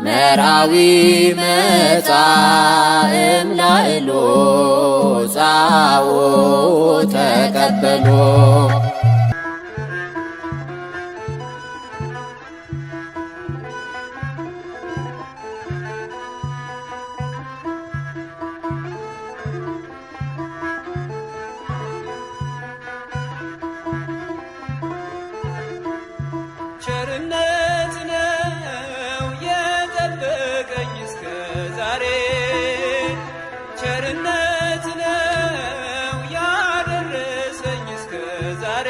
መራዊ መጻ እምላእሎ ጻኦ ተቀበሎ ቸርነት ነው የጠበቀኝ እስከ ዛሬ ቸርነት ነው ያደረሰኝ እስከ ዛሬ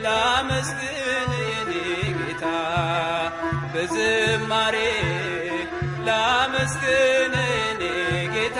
ላመስግን የኔ ጌታ በዝማሬ ላመስግን የኔ ጌታ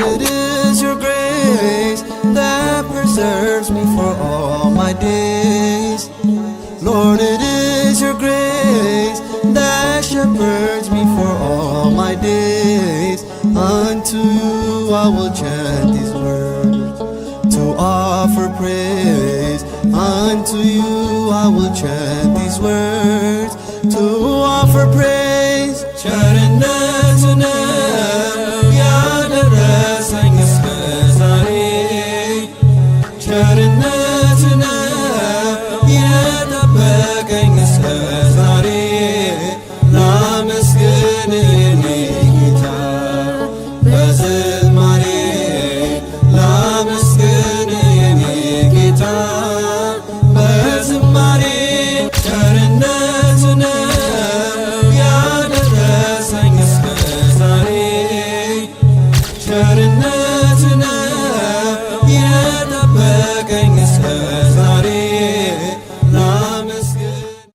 It is your grace that preserves me for all my days. Lord, it is your grace that shepherds me for all my days. Unto you I will chant these words to offer praise. Unto you I will chant these words to offer praise. ቸርነቱ ነው ያደረሰኝ እስከ ዛሬ ቸርነቱ ነው የጠበቀኝ እስከ ዛሬ ላመስግን የኔ ጌታ በዝማሬ ላመስግን የኔ ጌታ በዝማሬ ቸርነቱ ነው ያደረሰኝ እስከ ዛሬ ቸርነቱ